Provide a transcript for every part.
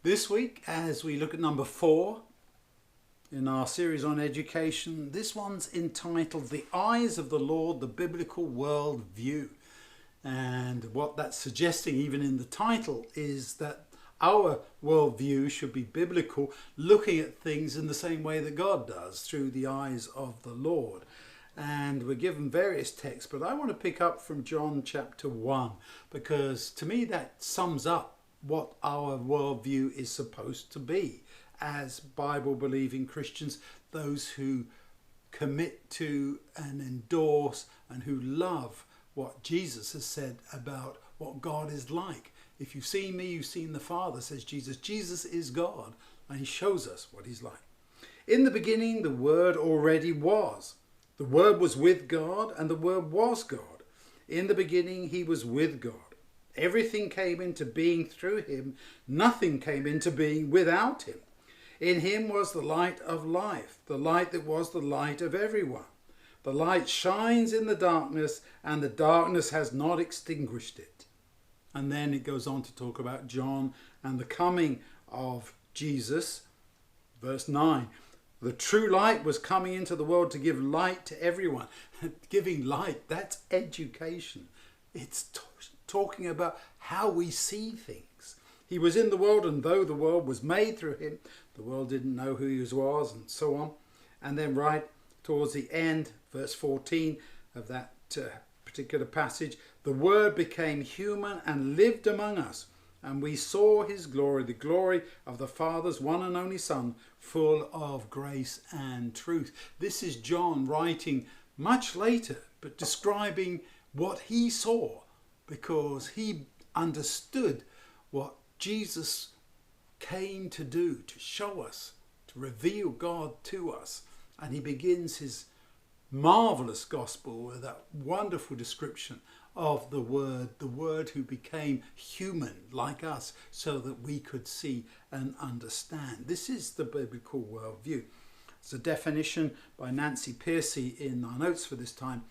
This week, as we look at number 4 in our series on education, this one's entitled The Eyes of the Lord, the Biblical Worldview. And what that's suggesting, even in the title, is that our worldview should be biblical, looking at things in the same way that God does, through the eyes of the Lord. And we're given various texts, but I want to pick up from John chapter 1, because to me that sums up what our worldview is supposed to be as Bible-believing Christians, those who commit to and endorse and who love what Jesus has said about what God is like. If you've seen me, you've seen the Father, says Jesus. Jesus is God, and he shows us what he's like. In the beginning, the Word already was. The Word was with God, and the Word was God. In the beginning, he was with God. Everything came into being through him. Nothing came into being without him. In him was the light of life, the light that was the light of everyone. The light shines in the darkness, and the darkness has not extinguished it. And then it goes on to talk about John and the coming of Jesus. Verse 9, the true light was coming into the world to give light to everyone. Giving light, that's education. It's talking about how we see things. He was in the world, and though the world was made through him, the world didn't know who he was, and so on. And then right towards the end, verse 14 of that particular passage, the Word became human and lived among us, and we saw his glory, the glory of the Father's one and only Son, full of grace and truth. This is John writing much later, but describing what he saw, because he understood what Jesus came to do, to show us, to reveal God to us. And he begins his marvelous gospel with that wonderful description of the Word who became human like us so that we could see and understand. This is the biblical worldview. It's a definition by Nancy Pearcey in our notes for this time.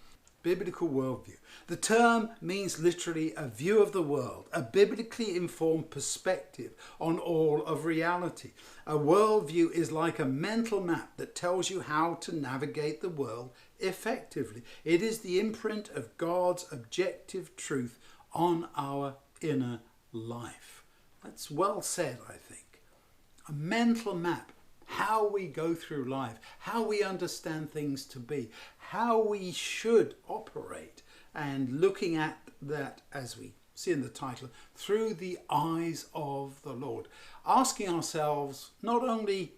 Biblical worldview. The term means literally a view of the world, a biblically informed perspective on all of reality. A worldview is like a mental map that tells you how to navigate the world effectively. It is the imprint of God's objective truth on our inner life. That's well said, I think. A mental map. How we go through life, how we understand things to be, how we should operate, and looking at that, as we see in the title, through the eyes of the Lord. Asking ourselves not only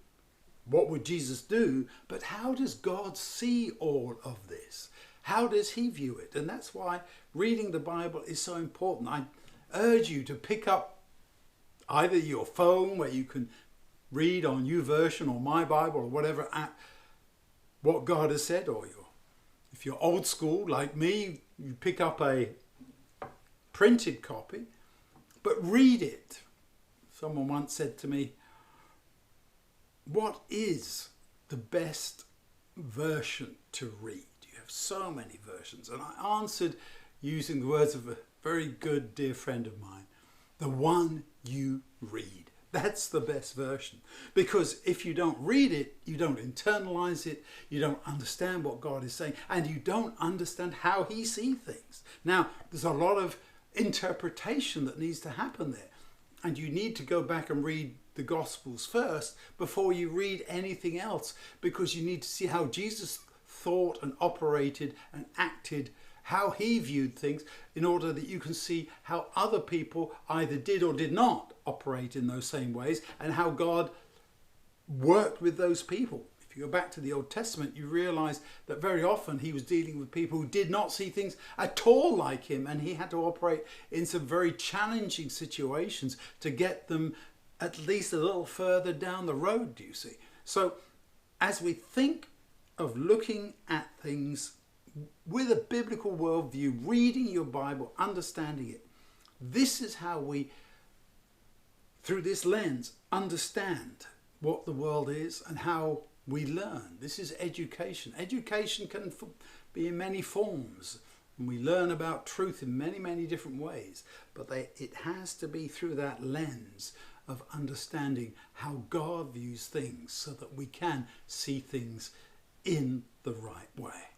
what would Jesus do, but how does God see all of this? How does he view it? And that's why reading the Bible is so important. I urge you to pick up either your phone, where you can read on YouVersion or My Bible or whatever app what God has said, or if you're old school like me, you pick up a printed copy, but read it. Someone once said to me, what is the best version to read? You have so many versions. And I answered using the words of a very good dear friend of mine, the one you read. That's the best version, because if you don't read it, you don't internalize it, you don't understand what God is saying, and you don't understand how he sees things. Now, there's a lot of interpretation that needs to happen there, and you need to go back and read the Gospels first before you read anything else, because you need to see how Jesus thought and operated and acted, how he viewed things, in order that you can see how other people either did or did not operate in those same ways, and how God worked with those people. If you go back to the Old Testament, you realize that very often he was dealing with people who did not see things at all like him, and he had to operate in some very challenging situations to get them at least a little further down the road, do you see? So as we think of looking at things with a biblical worldview, reading your Bible, understanding it, this is how we, through this lens, understand what the world is and how we learn. This is education. Education can be in many forms, and we learn about truth in many, many different ways, but it has to be through that lens of understanding how God views things so that we can see things in the right way.